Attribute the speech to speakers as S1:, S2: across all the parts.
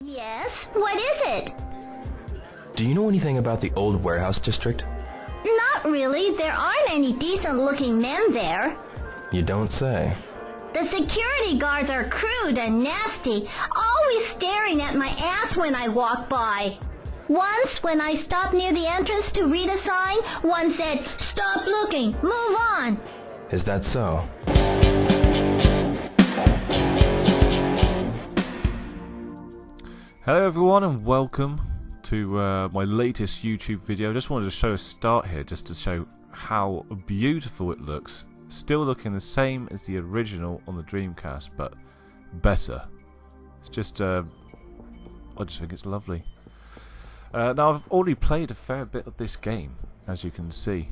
S1: Yes? What is it?
S2: Do you know anything about the old warehouse district?
S1: Not really. There aren't any decent-looking men there.
S2: You don't say.
S1: The security guards are crude and nasty, always staring at my ass when I walk by. Once, when I stopped near the entrance to read a sign, one said, "Stop looking, move on."
S2: Is that so?
S3: Hello everyone and welcome to my latest YouTube video. I just wanted to show a start here just to show how beautiful it looks. Still looking the same as the original on the Dreamcast, but better. It's just, I just think it's lovely. Now I've already played a fair bit of this game, as you can see.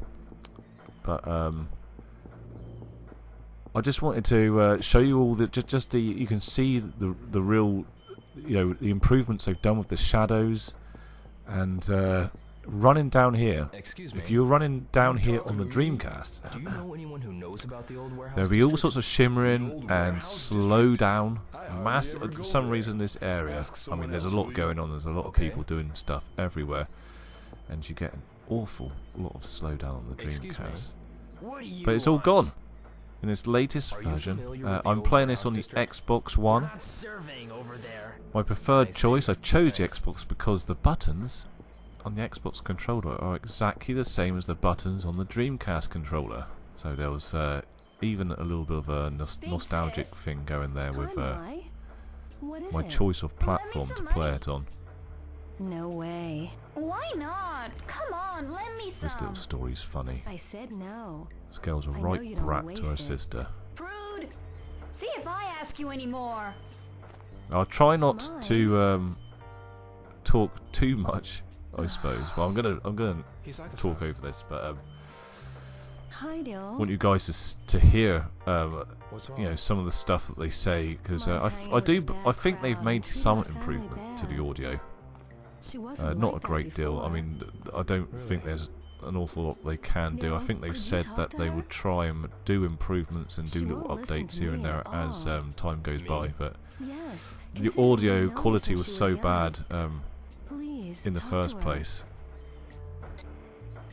S3: But I just wanted to show you all the you can see the real, you know, the improvements they've done with the shadows and running down here.
S2: Excuse me.
S3: If you're running down here on the Dreamcast,
S2: Do you know anyone who knows about the old warehouse
S3: there'll be all
S2: district?
S3: sorts of shimmering and slow down. For some reason, this area, I mean, there's a lot going on. There's a lot of people doing stuff everywhere, and you get an awful lot of slow down on the Dreamcast. But it's all gone in this latest version. I'm playing this on the Xbox One. My preferred choice, I chose the Xbox because the buttons on the Xbox controller are exactly the same as the buttons on the Dreamcast controller. So there was even a little bit of a nostalgic thing going there with my choice of platform to play it on.
S1: No way. Why not? Come on, let me some.
S3: This little story's funny.
S1: I said no.
S3: This girl's a
S1: I know
S3: right
S1: you don't
S3: brat
S1: waste
S3: to her
S1: it.
S3: sister.
S1: Prude! See if I ask you any more.
S3: I'll try not
S1: My.
S3: to talk too much, I suppose. Well, I'm gonna
S2: He's like a
S3: talk over this, but
S1: Hi,
S3: I
S1: Dill.
S3: want you guys to hear,
S2: What's wrong?
S3: you know, some of the stuff that they say, because
S1: Mom's hanging with that
S3: I think they've
S1: crowd.
S3: made
S1: Treated
S3: some
S1: our family
S3: improvement to the
S1: bad.
S3: audio.
S1: She wasn't
S3: Not a
S1: like that
S3: great deal. I
S1: before.
S3: mean, I don't think there's an awful lot they can do. I
S1: No,
S3: think they've
S1: could you
S3: said
S1: talk
S3: that
S1: to
S3: they
S1: her?
S3: would try and do improvements and do
S1: She
S3: little
S1: won't listen
S3: updates
S1: to
S3: here and
S1: me
S3: there
S1: at
S3: as
S1: all.
S3: time goes by. But
S1: Yes.
S3: the
S1: Considering
S3: audio
S1: I know her
S3: quality
S1: since
S3: was
S1: she
S3: so
S1: young.
S3: bad
S1: Please,
S3: in the
S1: talk
S3: first
S1: to her.
S3: place.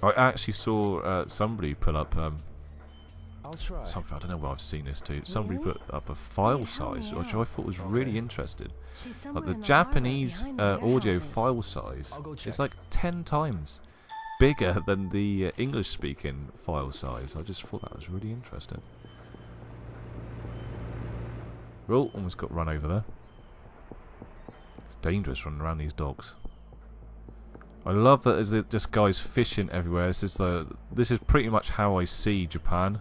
S3: I actually saw somebody put up
S2: I'll try.
S3: something. I don't know where I've seen this too. Somebody
S1: Really?
S3: put up a file
S1: Help
S3: size,
S1: me
S3: which
S1: out.
S3: I thought was really interesting.
S1: She's
S3: Like
S1: somewhere
S3: the
S1: in
S3: Japanese
S1: harbor behind the
S3: audio
S1: warehouses.
S3: file size
S2: I'll go check.
S3: is like 10 times bigger than the English-speaking file size. I just thought that was really interesting. Oh, almost got run over there. It's dangerous running around these docks. I love that there's just guys fishing everywhere. This is pretty much how I see Japan.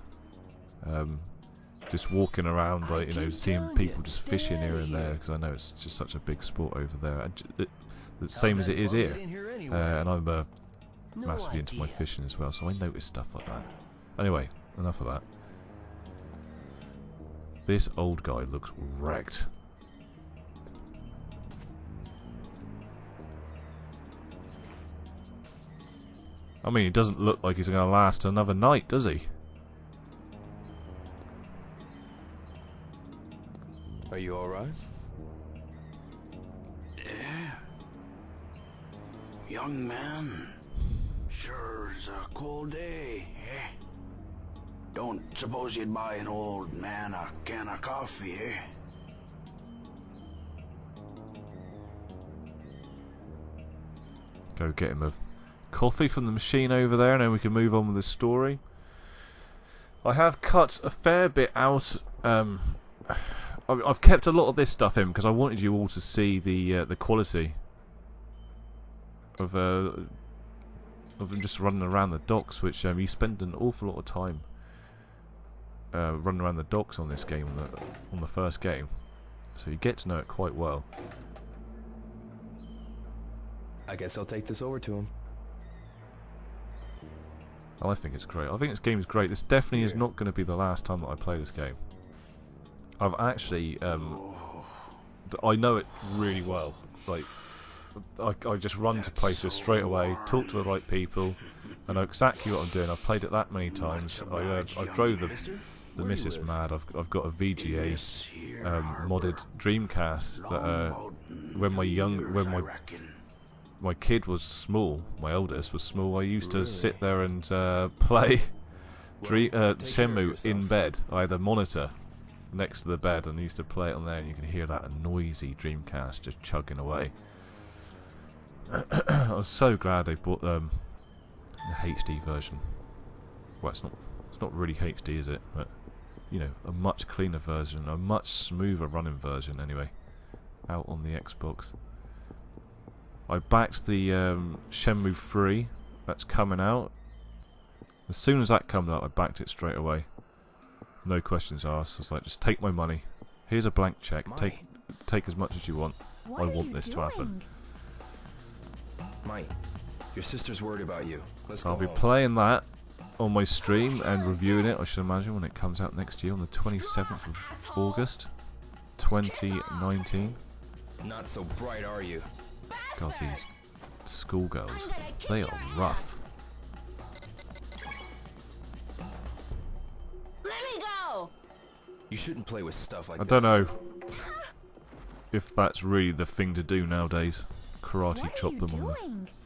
S3: Just walking around, like, you know, seeing people just fishing here and there, because I know it's just such a big sport over there. And the same as it is here. And I'm massively into my fishing as well, so I notice stuff like that. Anyway, enough of that. This old guy looks wrecked. I mean, he doesn't look like he's going to last another night, does he?
S2: Are you alright?
S4: Yeah. Young man. Sure's a cold day, eh? Don't suppose you'd buy an old man a can of coffee, eh?
S3: Go get him a coffee from the machine over there, and then we can move on with the story. I have cut a fair bit out. I've kept a lot of this stuff in because I wanted you all to see the quality of them just running around the docks, which you spend an awful lot of time running around the docks on this game, on the first game, so you get to know it quite well.
S2: I guess I'll take this over to him.
S3: I think it's great. I think this game is great. This definitely is not going to be the last time that I play this game. I've actually, I know it really well. Like, I just run to places straight away, talk to the right people, I know exactly what I'm doing. I've played it that many times. I drove the missus mad. I've got a VGA modded Dreamcast that when my kid was small, my oldest was small, I used to sit there and play Shenmue in bed. I had a monitor next to the bed and I used to play it on there, and you can hear that noisy Dreamcast just chugging away. I was so glad they bought the HD version. Well, it's not really HD, is it? But you know, a much cleaner version, a much smoother running version anyway, out on the Xbox. I backed the Shenmue 3 that's coming out. As soon as that comes out, I backed it straight away. No questions asked. It's like, just take my money. Here's a blank check. Take as much as you want. I want this to happen.
S2: Mike, your sister's worried about you.
S3: I'll be playing that on my stream and reviewing it, I should imagine, when it comes out next year on the 27th of August 2019.
S2: Not so bright, are you?
S3: God, these schoolgirls, they are rough.
S1: Let me go!
S2: You shouldn't play with stuff like
S3: I
S2: this.
S3: don't know if that's really the thing to do nowadays. Karate chop them on the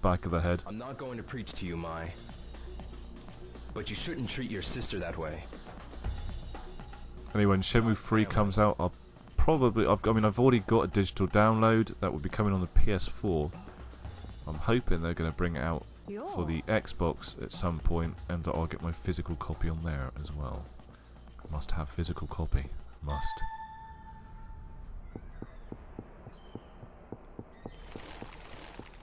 S3: back of the head.
S2: I'm not going to preach to you, Mai. But you shouldn't treat your sister that way.
S3: Anyway, when Shenmue 3 comes out, I'll probably... I've already got a digital download that will be coming on the PS4. I'm hoping they're going to bring it out for the Xbox at some point, and that I'll get my physical copy on there as well. Must have physical copy. Must.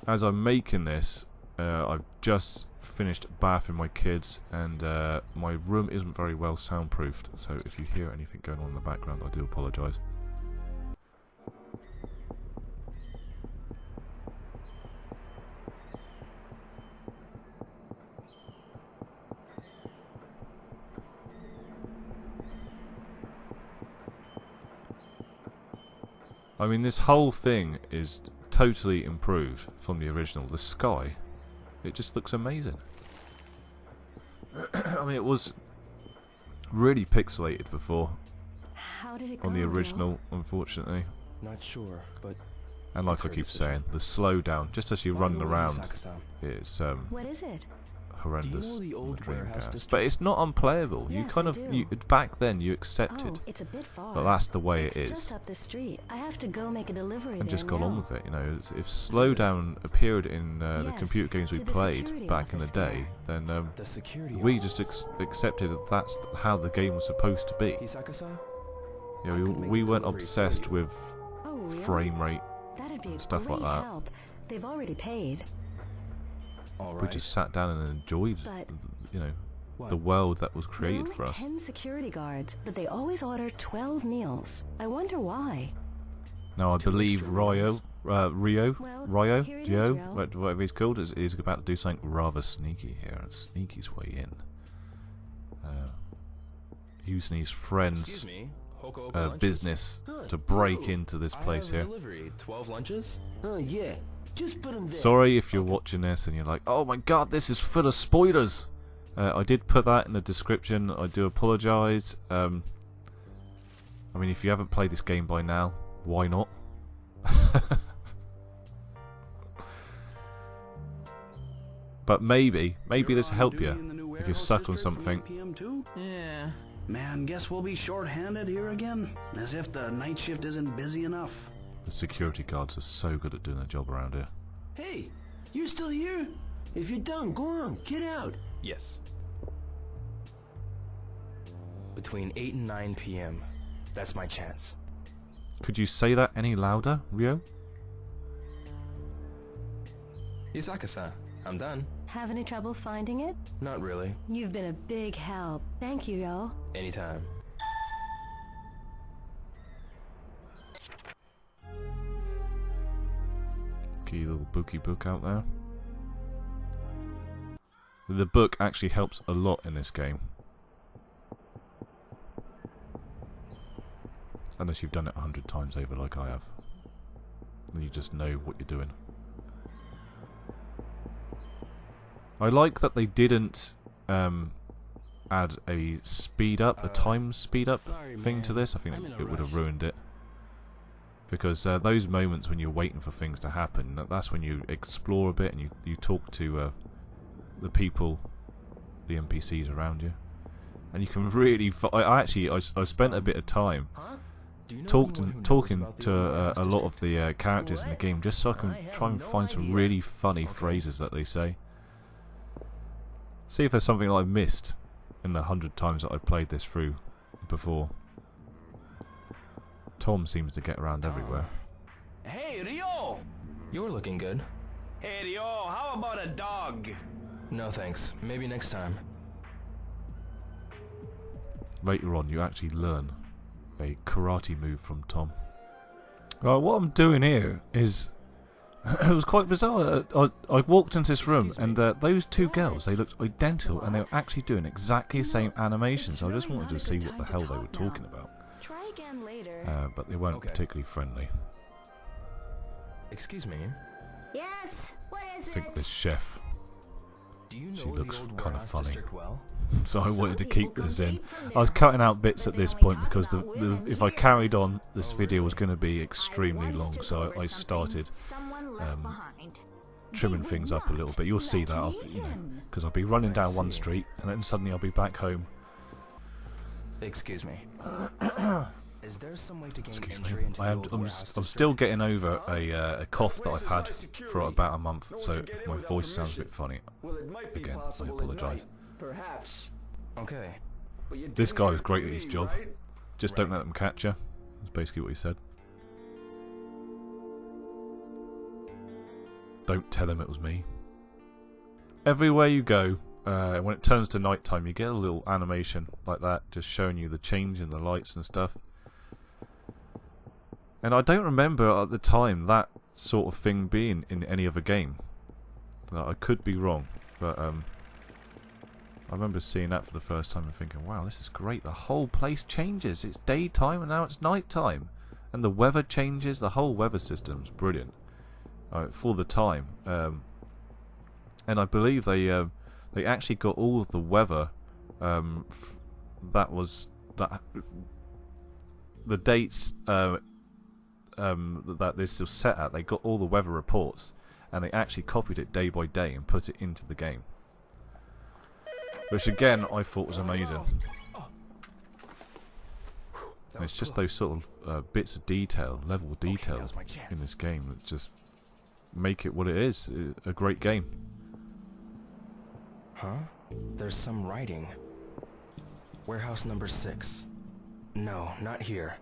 S3: As I'm making this, I've just finished bathing my kids, and my room isn't very well soundproofed, so if you hear anything going on in the background, I do apologise. I mean, this whole thing is totally improved from the original. The sky, it just looks amazing. I mean, it was really pixelated before
S5: How did it
S3: on the
S5: go,
S3: original, unfortunately.
S2: Not sure, but
S3: And like I keep saying, the slowdown, just as you're running around, is
S5: What is it?
S3: horrendous
S2: the
S3: on
S2: old
S3: the
S2: warehouse
S3: Dreamcast.
S2: district?
S3: But it's not unplayable. You
S5: Yes,
S3: kind
S5: I
S3: of,
S5: do.
S3: back then you accepted
S5: Oh, it's a bit far.
S3: that that's the way it
S5: It's
S3: is.
S5: just up the street. I have to go make a delivery
S3: And
S5: there
S3: just got on
S5: now.
S3: with it, you know. If slowdown appeared in the
S5: Yes,
S3: computer games we
S5: to the
S3: played
S5: security
S3: back in the
S5: office
S3: day,
S5: there.
S3: then
S2: the security
S3: we
S2: office.
S3: just accepted that that's how the game was supposed to be.
S2: Hisaka-san?
S3: You
S2: I
S3: know,
S2: could make
S3: we
S2: a
S3: weren't
S2: delivery for
S3: obsessed
S2: you.
S3: with
S5: Oh, really?
S3: frame rate.
S5: That'd be a
S3: stuff like
S5: great
S3: that.
S5: help. They've already paid.
S2: All
S3: We
S2: right.
S3: just sat down and enjoyed,
S5: But-
S3: you know,
S2: What?
S3: the world that was
S5: There are
S3: created
S5: only
S3: for us.
S5: 10 security guards, but they always order 12 meals. I wonder why.
S3: Now I
S2: Two
S3: believe
S2: extra
S3: Rio,
S5: Well,
S3: Rio,
S5: here it is,
S3: Gio,
S5: Rio.
S3: whatever he's called, is about to do something rather sneaky here. Sneak his way in. Using his friends'
S2: Excuse me. Hoko lunches?
S3: business
S6: Huh,
S3: to break
S6: hello.
S3: into this
S2: I
S3: place
S2: have a
S3: here.
S2: delivery. 12 lunches?
S6: Oh, yeah. Just put them there.
S3: Sorry if you're watching this and you're like, oh my god, this is full of spoilers. I did put that in the description. I do apologise. I mean, if you haven't played this game by now, why not? But maybe this will help you if you're stuck on something.
S4: Yeah. Man, guess we'll be short-handed here again. As if the night shift isn't busy enough.
S3: The security guards are so good at doing their job around here.
S6: Hey, you're still here? If you're done, go on. Get out.
S2: Yes. Between 8 and 9 p.m. That's my chance.
S3: Could you say that any louder, Rio?
S2: Hisaka-san, I'm done.
S5: Have any trouble finding it?
S2: Not really.
S5: You've been a big help. Thank you, yo.
S2: Anytime.
S3: Get your little booky book out there. The book actually helps a lot in this game. Unless you've done it 100 times over like I have. Then you just know what you're doing. I like that they didn't add a speed up, a time speed up thing to this, I think it would have ruined it. Because those moments when you're waiting for things to happen, that's when you explore a bit and you talk to the people, the NPCs around you, and you can really. I spent a bit of time talking to a lot of the characters in the game, just so I can try and find some really funny phrases that they say. See if there's something I missed in the 100 times that I've played this through before. Tom seems to get around everywhere.
S2: Hey, Rio! You're looking good.
S4: Hey, Rio, how about a dog?
S2: No thanks. Maybe next time.
S3: Later on, you actually learn a karate move from Tom. Right, what I'm doing here is... it was quite bizarre. I walked into this room and those two girls, they looked identical and they were actually doing exactly the same animation, so I just wanted to see what the hell they were talking about.
S5: Try again later.
S3: But they weren't particularly friendly.
S2: Excuse me.
S1: Yes, what is
S3: I think
S1: it?
S3: this chef,
S2: Do you know
S3: she looks
S2: the old
S3: kind of
S2: warehouse
S3: funny.
S2: district well?
S3: So I wanted to keep this in. I was cutting out bits at this point because if I carried on, this video was going to be extremely long. So I started trimming things up a little bit. You'll see that, because I'll be running down one street and then suddenly I'll be back home.
S2: Excuse me. Is there some way to gain
S3: Excuse
S2: entry
S3: me.
S2: into the old
S3: I'm
S2: warehouse
S3: still getting over a cough that I've had for about a month. So if my voice sounds a bit funny,
S6: Well, it might be
S3: again, I
S6: possible at
S3: apologise.
S6: night, perhaps.
S2: Okay.
S6: But you
S3: This
S6: do
S3: guy
S6: have
S3: was
S6: a
S3: great at
S6: key,
S3: his job.
S6: right?
S3: Just don't let them catch you. That's basically what he said. Don't tell him it was me. Everywhere you go, when it turns to night time, you get a little animation like that, just showing you the change in the lights and stuff. And I don't remember at the time that sort of thing being in any other game. I could be wrong, but I remember seeing that for the first time and thinking, wow, this is great. The whole place changes. It's daytime and now it's nighttime. And the weather changes. The whole weather system's brilliant for the time. And I believe they actually got all of the weather that the dates that this was set at. They got all the weather reports and they actually copied it day by day and put it into the game. Which again, I thought was amazing. And it's just those sort of bits of detail, level of detail in this game that just make it what it is, a great game.
S2: Huh? There's some writing. Warehouse number 6. No, not here.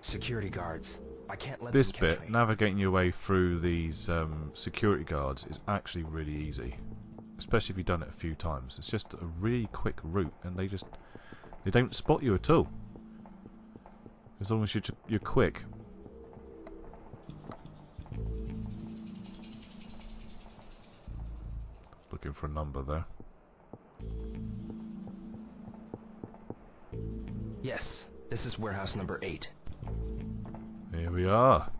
S2: Security guards. I can't let
S3: This
S2: them catch
S3: bit,
S2: me.
S3: navigating your way through these security guards, is actually really easy. Especially if you've done it a few times. It's just a really quick route, and they don't spot you at all. As long as you're quick. Looking for a number there.
S2: Yes, this is warehouse number 8.
S3: Here we are.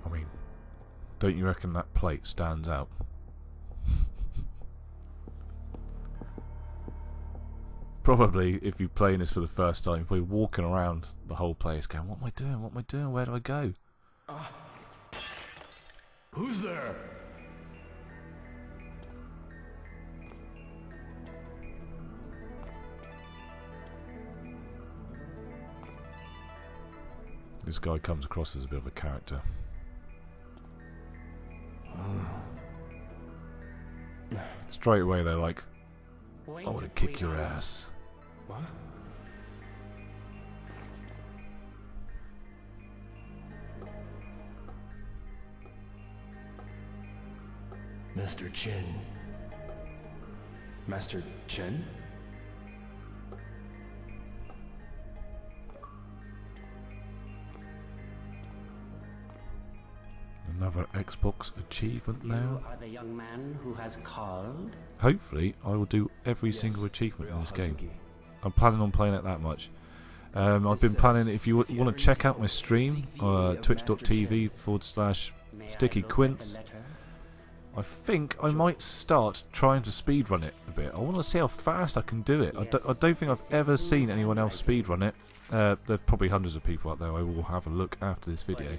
S3: I mean, don't you reckon that plate stands out? Probably, if you're playing this for the first time, you're probably walking around the whole place going, what am I doing? What am I doing? Where do I go?
S4: Who's there?
S3: This guy comes across as a bit of a character. Straight away they're like, I want to kick your ass.
S2: What?
S4: Mr. Chin.
S2: Master Chen?
S3: another Xbox achievement now.
S7: You are the young man who has called?
S3: Hopefully, I will do every single achievement in this game. I'm planning on playing it that much. I've been planning, if you want to check out my stream, twitch.tv/StickyQuince, I think I might start trying to speedrun it a bit. I want to see how fast I can do it. I don't think I've ever seen anyone else speedrun it. There's probably hundreds of people out there. I will have a look after this video.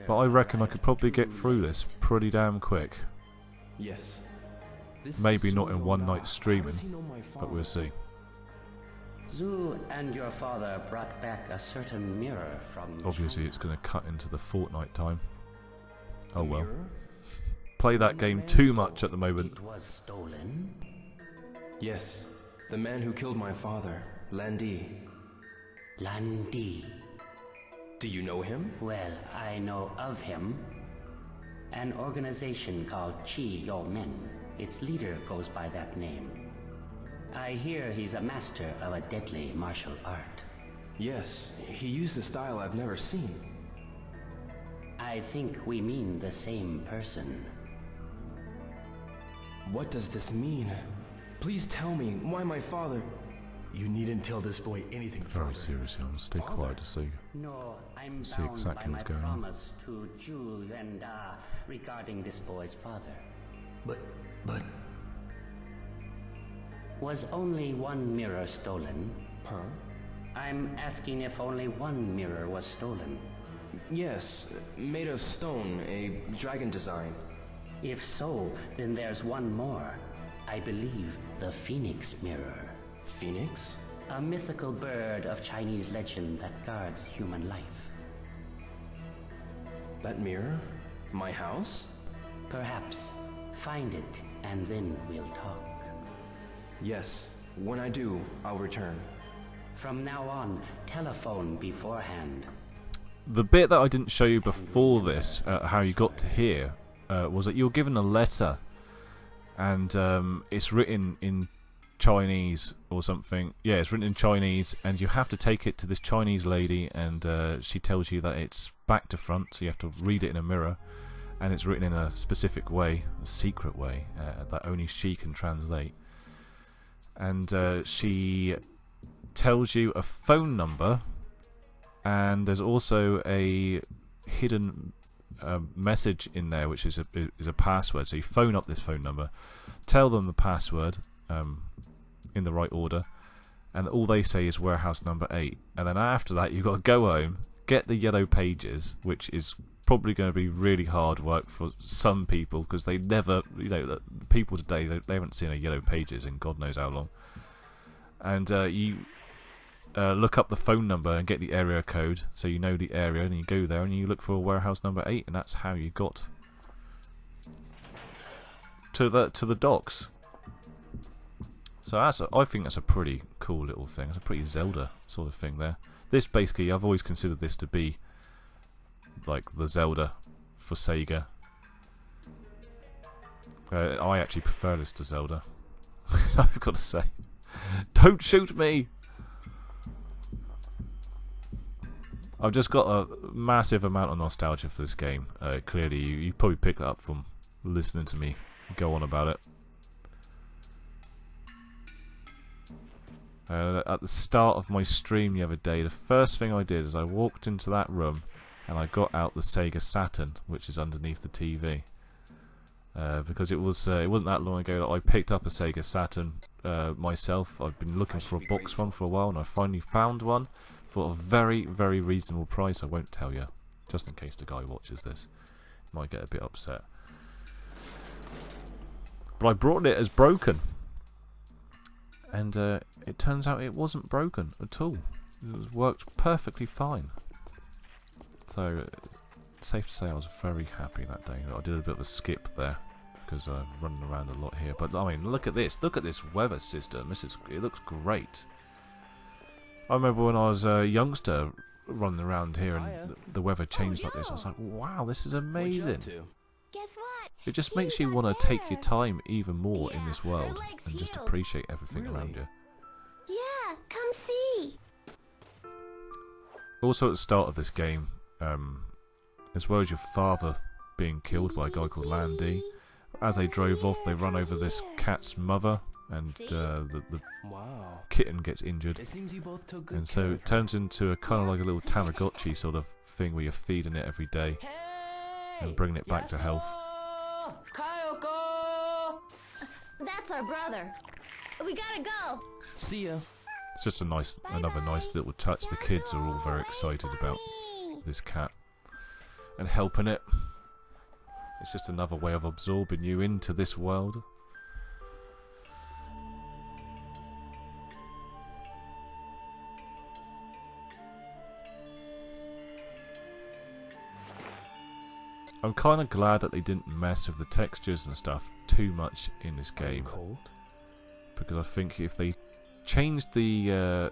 S3: But I reckon I could probably get through this pretty damn quick.
S2: Yes.
S3: Maybe not in one night streaming, but we'll see.
S7: Zhu and your father brought back a certain mirror from
S3: Obviously,
S7: China.
S3: it's going to cut into the Fortnite time. Oh well. Play that game too much at the moment.
S7: It was stolen?
S2: Yes. The man who killed my father, Landi.
S7: Landi.
S2: Do you know him?
S7: Well, I know of him. An organization called Qi Yo Men. Its leader goes by that name. I hear he's a master of a deadly martial art.
S2: Yes. He used a style I've never seen.
S7: I think we mean the same person.
S2: What does this mean? Please tell me why my father...
S6: You needn't tell this boy anything
S3: Very
S6: further.
S3: seriously, I'm going to stay quiet to see.
S7: No, I'm
S3: See
S7: bound
S3: exactly
S7: by
S3: what's
S7: my
S3: going on.
S7: promise to Zhu and regarding this boy's father.
S6: But...
S7: Was only one mirror stolen?
S2: Huh?
S7: I'm asking if only one mirror was stolen.
S2: Yes. Made of stone, a dragon design.
S7: If so, then there's one more. I believe the Phoenix Mirror.
S2: Phoenix?
S7: A mythical bird of Chinese legend that guards human life.
S2: That mirror? My house?
S7: Perhaps. Find it, and then we'll talk.
S2: Yes. When I do, I'll return.
S7: From now on, telephone beforehand.
S3: The bit that I didn't show you before this, how you got to here, was that you were given a letter, and it's written in Chinese or something. Yeah, it's written in Chinese, and you have to take it to this Chinese lady, and she tells you that it's back to front, so you have to read it in a mirror, and it's written in a specific way, a secret way, that only she can translate. And she tells you a phone number, and there's also a hidden message in there, which is a password. So you phone up this phone number, tell them the password in the right order, and all they say is warehouse number 8. And then after that, you've got to go home, get the yellow pages, which is probably going to be really hard work for some people, because they never, the people today, they haven't seen a yellow pages in God knows how long. And you look up the phone number and get the area code, so you know the area, and you go there and you look for warehouse number 8, and that's how you got to the docks. So I think that's a pretty cool little thing. It's a pretty Zelda sort of thing there. This basically, I've always considered this to be like the Zelda for Sega. I actually prefer this to Zelda. I've got to say. Don't shoot me! I've just got a massive amount of nostalgia for this game. Clearly, you probably picked that up from listening to me go on about it. At the start of my stream the other day, the first thing I did is I walked into that room and I got out the Sega Saturn, which is underneath the TV. Because it wasn't that long ago that I picked up a Sega Saturn myself. I've been looking for a box one for a while, and I finally found one for a very, very reasonable price. I won't tell you, just in case the guy watches this. He might get a bit upset. But I brought it as broken, and it turns out it wasn't broken at all. It worked perfectly fine. So it's safe to say I was very happy that day. I did a bit of a skip there because I'm running around a lot here. But I mean, look at this! Look at this weather system. It looks great. I remember when I was a youngster running around here and the weather changed like this. I was like, wow, this is amazing.
S1: Guess what?
S3: It just makes you want to take your time even more in this world and just appreciate everything around you.
S1: Yeah, come see.
S3: Also at the start of this game, as well as your father being killed by a guy called Landy. As they drove off, they run over this cat's mother, and the
S2: Wow.
S3: kitten gets injured.
S2: It seems you both took good
S3: And so
S2: care
S3: it
S2: of
S3: turns into a kind of like a little Tamagotchi sort of thing where you're feeding it every day and bringing it back to health.
S1: Kayoko! That's our brother. We gotta go.
S2: her. See ya.
S3: It's just another nice little touch. The kids are all very excited about this cat and helping it. It's just another way of absorbing you into this world. I'm kind of glad that they didn't mess with the textures and stuff too much in this game,
S2: Cold.
S3: because I think if they changed the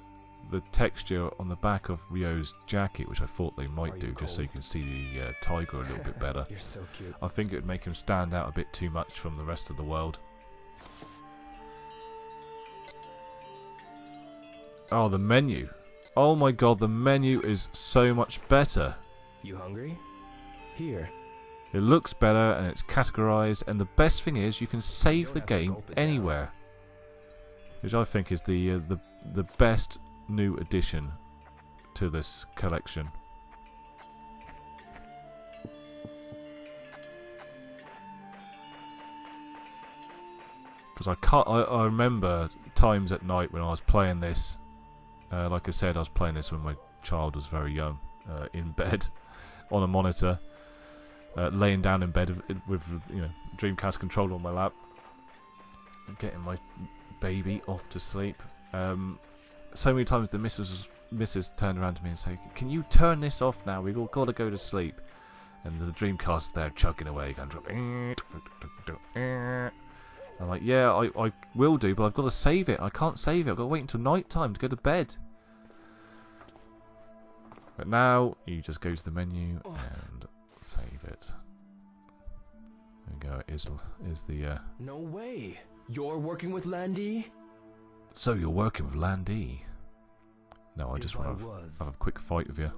S3: texture on the back of Ryo's jacket, which I thought they might
S2: Are
S3: do,
S2: you
S3: just so you
S2: cold?
S3: can see the tiger a little bit better,
S2: You're so cute.
S3: I think it would make him stand out a bit too much from the rest of the world. Oh, the menu. Oh my god, the menu is so much better.
S2: You hungry? Here.
S3: It looks better and it's categorized, and the best thing is you can save
S2: don't
S3: the
S2: have to
S3: game
S2: gulp it down.
S3: anywhere, which I think is the best new addition to this collection. Because I remember times at night when I was playing this. Like I said, I was playing this when my child was very young, in bed on a monitor. Laying down in bed with Dreamcast controller on my lap, getting my baby off to sleep. So many times the missus turned around to me and said, "Can you turn this off now? We've all got to go to sleep." And the Dreamcast there chugging away, going. I'm like, "Yeah, I will do, but I've got to save it. I can't save it. I've got to wait until night time to go to bed." But now you just go to the menu and save it. There we go. Is the
S2: No way. You're working with Landy?
S3: So you're working with Landy? No, I
S2: If
S3: just
S2: I
S3: want to
S2: was.
S3: have a quick fight with you.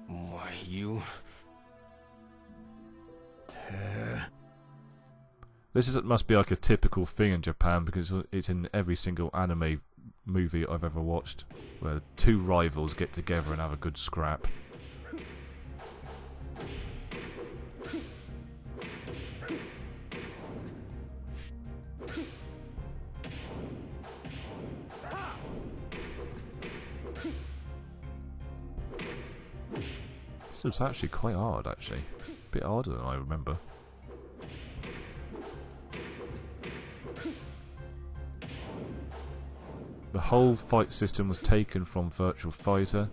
S2: Why, you...
S3: This must be like a typical thing in Japan, because it's in every single anime movie I've ever watched, where two rivals get together and have a good scrap. This was actually quite hard, actually. A bit harder than I remember. The whole fight system was taken from Virtual Fighter.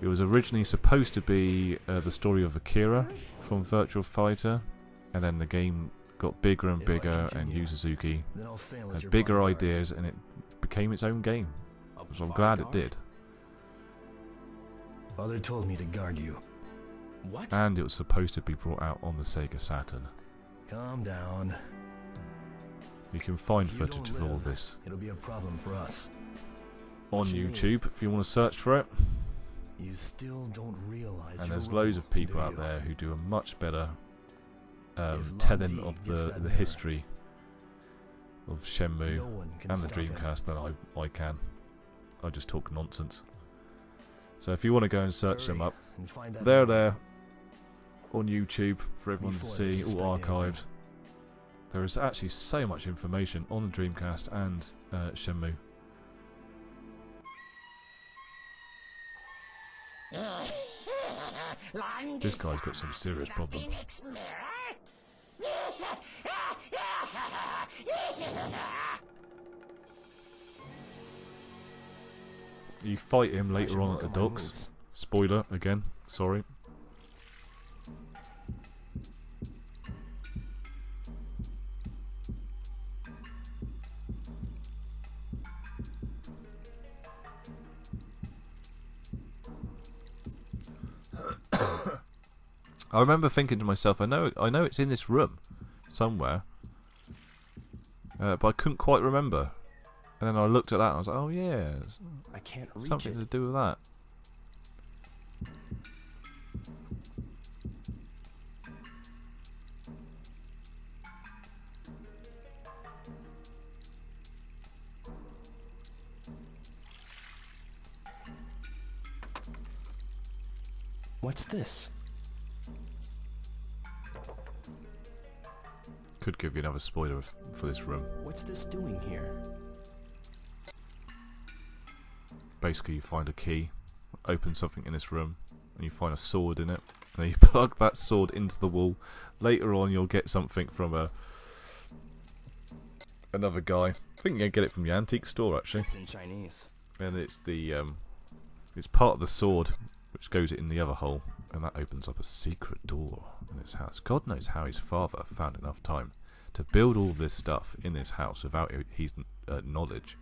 S3: It was originally supposed to be the story of Akira from Virtual Fighter, and then the game got bigger and bigger, and Yu Suzuki
S6: Then I'll fail as
S3: had
S6: your
S3: bigger
S6: bodyguard.
S3: ideas, and it became its own game. So I'm glad it did.
S6: Father told me to guard you.
S2: What?
S3: And it was supposed to be brought out on the Sega Saturn.
S6: Calm down.
S3: You can find
S6: If you
S3: footage
S6: don't
S3: of all
S6: live,
S3: this
S6: It'll be a problem for us.
S3: on
S6: What you mean?
S3: YouTube if you want to search for it.
S6: You still don't realize.
S3: And
S6: your
S3: there's loads of
S6: role,
S3: people
S6: do
S3: out
S6: you?
S3: there who do a much better
S6: If
S3: telling
S6: Landy
S3: of
S6: gets
S3: the
S6: that mirror,
S3: history of Shenmue
S6: No one can
S3: and the
S6: stop him.
S3: Dreamcast than I can. I just talk nonsense. So if you want to go and search them
S6: Hurry
S3: up,
S6: and find that
S3: they're
S6: mirror.
S3: there on YouTube for everyone to
S6: Before
S3: see,
S6: they
S3: all
S6: suspect anything.
S3: archived. There is actually so much information on the Dreamcast and Shenmue. This guy's got some serious problems. You fight him later on at the docks. Spoiler again, sorry. I remember thinking to myself, I know it's in this room somewhere, but I couldn't quite remember. And then I looked at that and I was like, oh yeah, it's
S2: I can't reach
S3: something
S2: it.
S3: to do with that.
S2: What's this?
S3: Could give you another spoiler for this room.
S2: What's this doing here?
S3: Basically, you find a key, open something in this room, and you find a sword in it. And then you plug that sword into the wall. Later on, you'll get something from another guy. I think you can get it from the antique store, actually.
S2: It's in Chinese.
S3: And it's the it's part of the sword which goes in the other hole, and that opens up a secret door in this house. God knows how his father found enough time to build all this stuff in this house without his knowledge.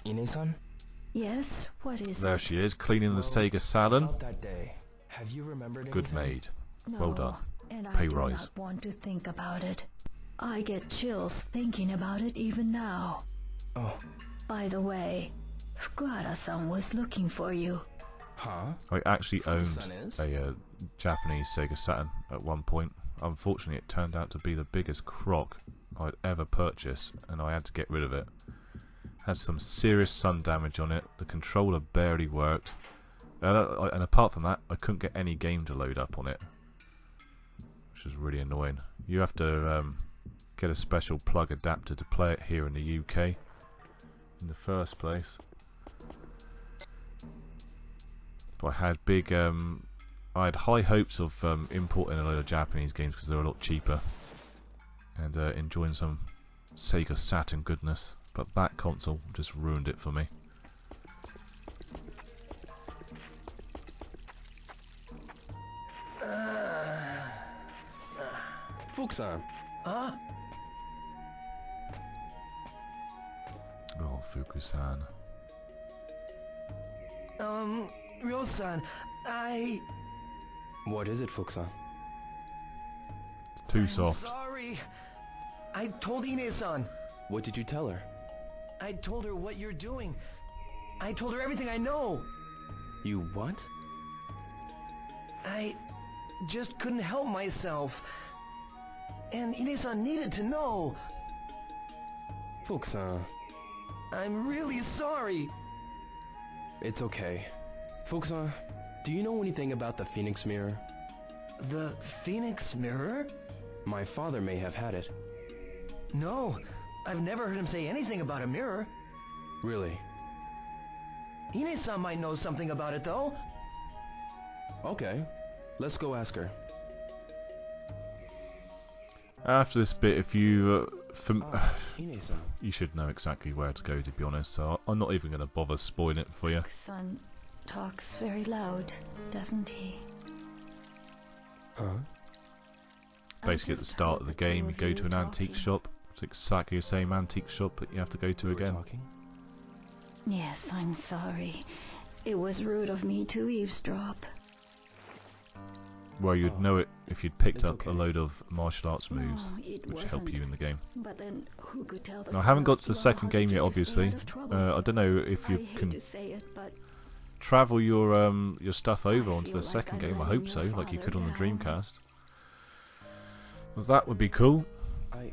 S2: Ine-san?
S5: Yes, what is
S3: There
S5: it?
S3: she is, cleaning the Sega salon.
S2: About that day, have you remembered
S3: Good
S2: anything?
S3: maid.
S5: No,
S3: Well done.
S5: and I
S3: Pay
S5: do
S3: rise.
S5: not want to think about it. I get chills thinking about it even now.
S2: Oh,
S5: By the way, Fukuhara-san was looking for you.
S2: huh?
S3: I actually owned
S2: Son is?
S3: a Japanese Sega Saturn at one point. Unfortunately, it turned out to be the biggest crock I'd ever purchased, and I had to get rid of it. Had some serious sun damage on it. The controller barely worked, and apart from that, I couldn't get any game to load up on it, which was really annoying. You have to get a special plug adapter to play it here in the UK in the first place. But I had I had high hopes of importing a load of Japanese games because they're a lot cheaper, and enjoying some Sega Saturn goodness. But that console just ruined it for me.
S2: Fukusan.
S6: Huh?
S3: Oh, Fuku-san.
S6: Ryo-san,
S2: What is it, Fukusan?
S3: It's too
S6: I'm
S3: soft.
S6: sorry. I told Ine-san.
S2: What did you tell her?
S6: I told her what you're doing. I told her everything I know.
S2: You what?
S6: I just couldn't help myself. And Ine-san needed to know.
S2: Fukusan.
S6: I'm really sorry.
S2: It's okay. Fukusan, do you know anything about the Phoenix Mirror?
S6: The Phoenix Mirror?
S2: My father may have had it.
S6: No, I've never heard him say anything about a mirror.
S2: Really?
S6: Ine-san might know something about it, though.
S2: Okay. Let's go ask her.
S3: After this bit, if you
S2: Ine-san.
S3: you should know exactly where to go, to be honest, so I'm not even going to bother spoiling it for you.
S5: Son talks very loud, doesn't he?
S2: Huh?
S3: Basically, at the start of the game, you go to an antique shop. It's exactly the same antique shop that you have to go to
S2: We were
S3: again.
S2: talking?
S5: Yes, I'm sorry. It was rude of me to eavesdrop.
S3: Well, you'd
S2: Oh,
S3: know it if you'd picked
S2: it's
S3: up a
S2: okay.
S3: load of martial arts moves,
S5: No, it
S3: which help
S5: wasn't.
S3: you in the game.
S5: But then who could tell the
S3: Now, I haven't got to the
S5: son
S3: second
S5: how
S3: game yet,
S5: to stay
S3: obviously.
S5: out of trouble?
S3: I don't know if
S5: I
S3: you
S5: hate
S3: can
S5: to say it, but
S3: travel your stuff over
S5: I
S3: onto
S5: feel
S3: the
S5: like
S3: second
S5: I'm
S3: game. I
S5: letting
S3: hope so,
S5: your
S3: like you
S5: father
S3: could on the
S5: down.
S3: Dreamcast. Well, that would be cool.
S2: I'm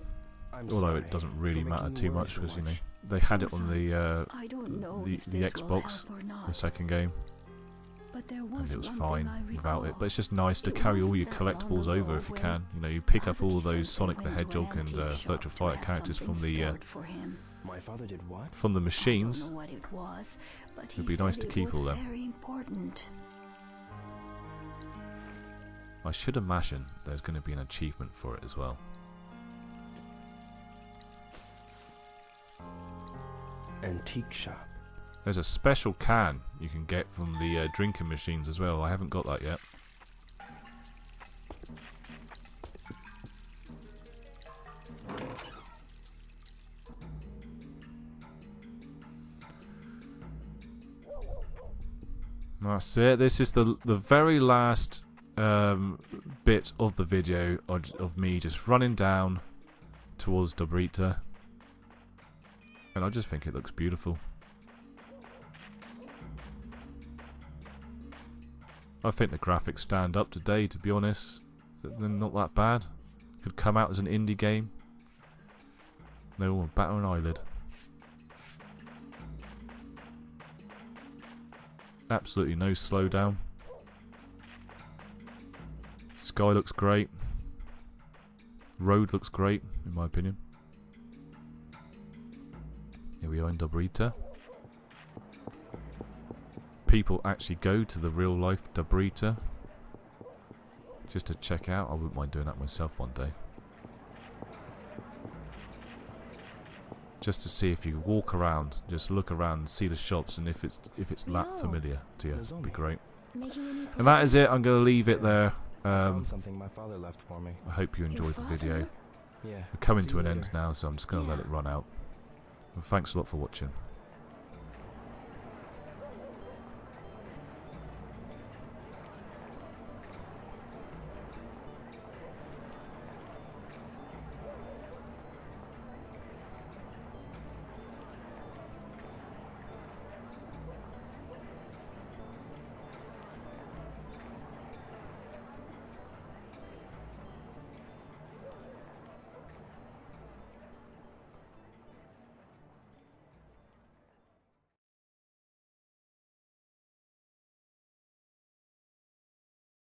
S3: Although
S2: sorry
S3: it doesn't
S2: for
S3: really
S2: making
S3: matter
S2: you
S3: too
S2: worry
S3: much
S2: so
S3: because you know
S2: much.
S3: they had it on the
S5: I don't know if
S3: the
S5: this will
S3: Xbox,
S5: help or not.
S3: the second game,
S5: But there
S3: and
S5: was
S3: it was
S5: one
S3: fine
S5: thing I
S3: without it.
S5: recall.
S3: But it's just nice to
S5: It
S3: carry all
S5: wasn't
S3: your
S5: that long
S3: collectibles over
S5: ago
S3: if you
S5: when
S3: can. You know, you pick up all
S5: Hazuki
S3: those
S5: sent
S3: Sonic the
S5: me to an
S3: Hedgehog and
S5: antique shop
S3: Virtual
S5: to
S3: Fighter
S5: have
S3: characters from
S5: something
S3: the
S5: stored for him.
S2: My father did what?
S3: machines.
S5: I don't know what it was, but
S3: It'd
S5: he
S3: be nice
S5: said
S3: to
S5: it
S3: keep
S5: was
S3: all them.
S5: very important.
S3: I should imagine there's going to be an achievement for it as well.
S2: Antique shop.
S3: There's a special can you can get from the drinking machines as well. I haven't got that yet. That's it. This is the very last bit of the video of me just running down towards Dobrita, and I just think it looks beautiful. I think the graphics stand up today, to be honest. They're not that bad. Could come out as an indie game. No one bat an eyelid. Absolutely no slowdown. Sky looks great. Road looks great, in my opinion. Here we are in Dobrita. People actually go to the real life Dobrita just to check out. I wouldn't mind doing that myself one day. Just to see if you walk around, just look around and see the shops, and if it's that familiar to you, it'd be great. And that is it. I'm going to leave it there.
S2: Something my father left for me.
S3: I hope you enjoyed the video.
S2: Yeah.
S3: We're coming to an end now, so I'm just going to let it run out. And thanks a lot for watching.